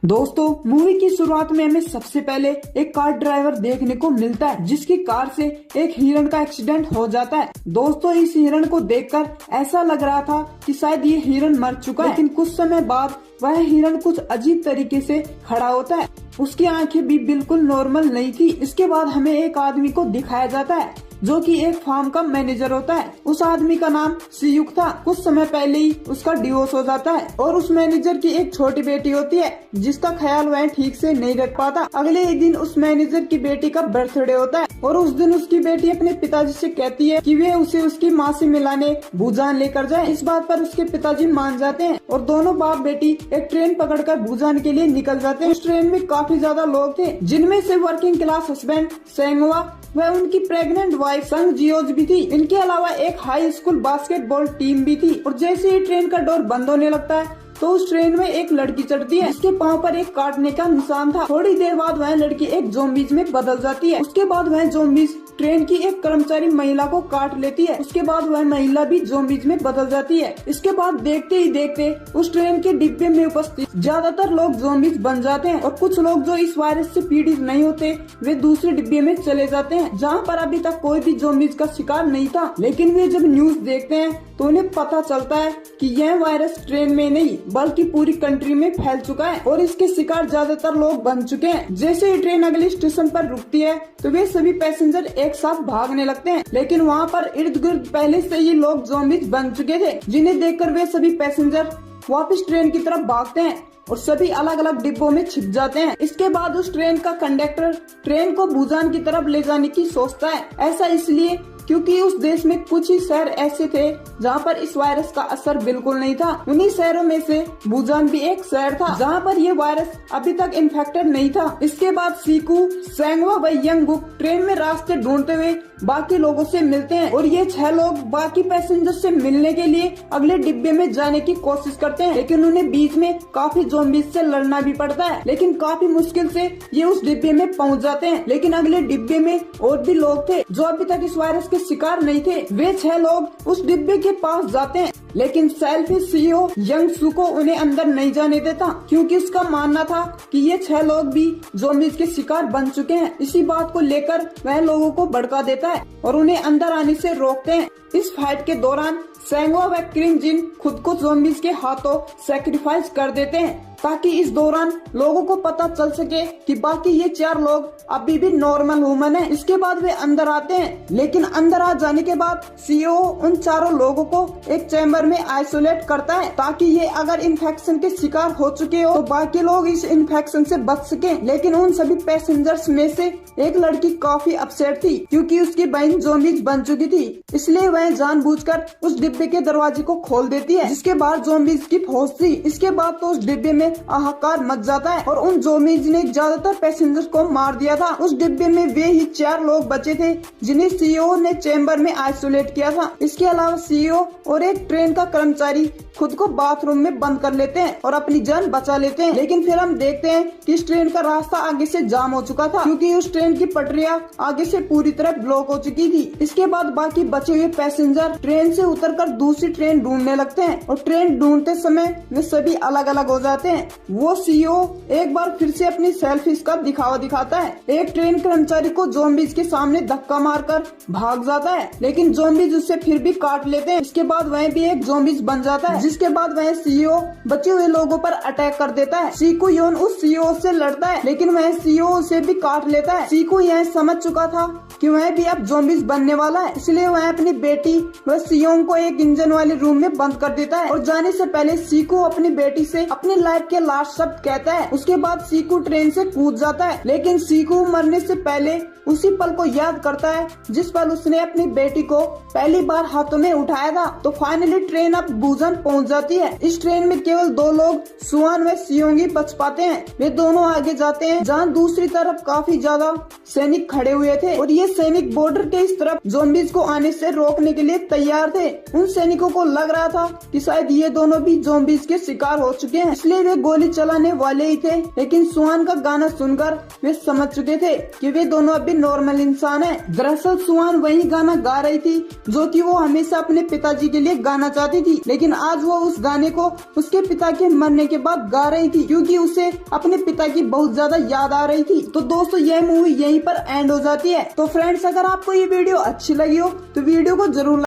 दोस्तों, मूवी की शुरुआत में हमें सबसे पहले एक कार ड्राइवर देखने को मिलता है जिसकी कार से एक हिरण का एक्सीडेंट हो जाता है। दोस्तों, इस हिरण को देखकर ऐसा लग रहा था कि शायद ये हिरण मर चुका है, लेकिन कुछ समय बाद वह हिरण कुछ अजीब तरीके से खड़ा होता है। उसकी आंखें भी बिल्कुल नॉर्मल नहीं थी। इसके बाद हमें एक आदमी को दिखाया जाता है जो कि एक फार्म का मैनेजर होता है। उस आदमी का नाम सियुक था। कुछ समय पहले ही उसका डिवोर्स हो जाता है और उस मैनेजर की एक छोटी बेटी होती है जिसका ख्याल वह ठीक से नहीं रख पाता। अगले ही दिन उस मैनेजर की बेटी का बर्थडे होता है और उस दिन उसकी बेटी अपने पिताजी से कहती है कि वे उसे उसकी माँ से मिलाने भूजान लेकर जाएं। इस बात पर उसके पिताजी मान जाते हैं और दोनों बाप बेटी एक ट्रेन पकड़कर भूजान के लिए निकल जाते हैं। उस ट्रेन में काफी ज्यादा लोग थे, जिनमें से वर्किंग क्लास हस्बैंड सेंगवा वह उनकी प्रेग्नेंट वाइफ संग जियोज भी थी। इनके अलावा एक हाई स्कूल बास्केटबॉल टीम भी थी। और जैसे ही ट्रेन का डोर बंद होने लगता है तो उस ट्रेन में एक लड़की चढ़ती है। उसके पाँव पर एक काटने का निशान था। थोड़ी देर बाद वह लड़की एक ज़ॉम्बीज में बदल जाती है। उसके बाद वह ज़ॉम्बीज ट्रेन की एक कर्मचारी महिला को काट लेती है। उसके बाद वह महिला भी ज़ॉम्बीज में बदल जाती है। इसके बाद देखते ही देखते उस ट्रेन के डिब्बे में उपस्थित ज्यादातर लोग ज़ॉम्बीज बन जाते हैं और कुछ लोग जो इस वायरस से पीड़ित नहीं होते वे दूसरे डिब्बे में चले जाते हैं जहाँ पर अभी तक कोई भी ज़ॉम्बीज का शिकार नहीं था। लेकिन वे जब न्यूज देखते हैं तो उन्हें पता चलता है कि यह वायरस ट्रेन में नहीं बल्कि पूरी कंट्री में फैल चुका है और इसके शिकार ज्यादातर लोग बन चुके हैं। जैसे ही ट्रेन अगले स्टेशन पर रुकती है तो वे सभी पैसेंजर एक साथ भागने लगते हैं, लेकिन वहाँ पर इर्द गिर्द पहले से ही लोग ज़ॉम्बीज बन चुके थे, जिन्हें देखकर वे सभी पैसेंजर वापस ट्रेन की तरफ भागते हैं और सभी अलग अलग डिब्बों में छिप जाते हैं। इसके बाद उस ट्रेन का कंडक्टर ट्रेन को भूजान की तरफ ले जाने की सोचता है। ऐसा इसलिए क्योंकि उस देश में कुछ ही शहर ऐसे थे जहाँ पर इस वायरस का असर बिल्कुल नहीं था। उन्हीं शहरों में से भूजान भी एक शहर था जहाँ पर ये वायरस अभी तक इन्फेक्टेड नहीं था। इसके बाद सीकू, सेंगवा व यंगुक ट्रेन में रास्ते ढूंढते हुए बाकी लोगों से मिलते हैं और ये 6 लोग बाकी पैसेंजर से मिलने के लिए अगले डिब्बे में जाने की कोशिश करते हैं, लेकिन उन्हें बीच में काफी ज़ॉम्बीज से लड़ना भी पड़ता है। लेकिन काफी मुश्किल से ये उस डिब्बे में पहुंच जाते हैं। लेकिन अगले डिब्बे में और भी लोग थे जो अभी तक इस वायरस के शिकार नहीं थे। वे 6 लोग उस डिब्बे के पास जाते हैं, लेकिन सेल्फिश सीईओ यंग सू को उन्हें अंदर नहीं जाने देता क्योंकि उसका मानना था कि ये 6 लोग भी ज़ॉम्बीज के शिकार बन चुके हैं। इसी बात को लेकर वह लोगों को भड़का देता है और उन्हें अंदर आने से रोकते हैं। इस फाइट के दौरान सेंगवा व क्रिंजिन खुद को ज़ॉम्बीज के हाथों सैक्रिफाइस कर देते हैं ताकि इस दौरान लोगों को पता चल सके कि बाकी ये 4 लोग अभी भी नॉर्मल ह्यूमन हैं। इसके बाद वे अंदर आते हैं, लेकिन अंदर आ जाने के बाद सीईओ उन 4 लोगों को एक चैम्बर में आइसोलेट करता है ताकि ये अगर इन्फेक्शन के शिकार हो चुके हो तो बाकी लोग इस इन्फेक्शन से बच सके। लेकिन उन सभी पैसेंजर्स में से एक लड़की काफी अपसेट थी क्योंकि उसकी बहन ज़ॉम्बीज बन चुकी थी, इसलिए वह जानबूझकर उस डिब्बे के दरवाजे को खोल देती है जिसके बाहर ज़ॉम्बीज की फौज थी। इसके बाद तो उस डिब्बे में हाहाकार मच जाता है और उन ज़ॉम्बीज ने ज्यादातर पैसेंजर्स को मार दिया था। उस डिब्बे में वे ही 4 लोग बचे थे जिन्हें सीईओ ने चैम्बर में आइसोलेट किया था। इसके अलावा सीईओ और एक ट्रेन का कर्मचारी खुद को बाथरूम में बंद कर लेते हैं और अपनी जान बचा लेते हैं। लेकिन फिर हम देखते हैं कि इस ट्रेन का रास्ता आगे से जाम हो चुका था क्योंकि उस ट्रेन की पटरियां आगे से पूरी तरह ब्लॉक हो चुकी थी। इसके बाद बाकी बचे हुए पैसेंजर ट्रेन से उतरकर दूसरी ट्रेन ढूंढने लगते हैं और ट्रेन ढूंढते समय वे सभी अलग अलग हो जाते हैं। वो सीईओ एक बार फिर से अपनी सेल्फिश का दिखावा दिखाता है। एक ट्रेन कर्मचारी को ज़ॉम्बीज के सामने धक्का मारकर भाग जाता है, लेकिन ज़ॉम्बीज उससे फिर भी काट लेते हैं। इसके बाद वह भी एक ज़ॉम्बीज बन जाता है, जिसके बाद वह सीईओ बचे हुए लोगों पर अटैक कर देता है। सीकू योन उस सीईओ से लड़ता है, लेकिन वह सीईओ उसे भी काट लेता है। सीकू यह समझ चुका था कि वह भी अब ज़ॉम्बीज बनने वाला है, इसलिए वह अपनी बेटी व सीयोंग को एक इंजन वाले रूम में बंद कर देता है और जाने से पहले सीकू अपनी बेटी से अपनी लाइफ के लास्ट शब्द कहता है। उसके बाद सीकू ट्रेन से कूद जाता है, लेकिन सीकू मरने से पहले उसी पल को याद करता है जिस पल उसने अपनी बेटी को पहली बार हाथों में उठाया था। तो फाइनली ट्रेन अब भूजान पहुंच जाती है। इस ट्रेन में केवल 2 लोग सुआन व सियोंगी बच पाते हैं। वे दोनों आगे जाते हैं जहां दूसरी तरफ काफी ज्यादा सैनिक खड़े हुए थे और ये सैनिक बॉर्डर के इस तरफ ज़ॉम्बीज को आने से रोकने के लिए तैयार थे। उन सैनिकों को लग रहा था कि शायद ये दोनों भी ज़ॉम्बीज के शिकार हो चुके हैं, इसलिए वे गोली चलाने वाले ही थे, लेकिन सुहान का गाना सुनकर वे समझ चुके थे कि वे दोनों अभी नॉर्मल इंसान हैं। दरअसल सुहान वही गाना गा रही थी जो कि वो हमेशा अपने पिताजी के लिए गाना चाहती थी, लेकिन आज वो उस गाने को उसके पिता के मरने के बाद गा रही थी क्योंकि उसे अपने पिता की बहुत ज्यादा याद आ रही थी। तो दोस्तों यह मूवी यहीं पर एंड हो जाती है। तो फ्रेंड्स, अगर आपको ये वीडियो अच्छी लगी हो तो वीडियो को जरूर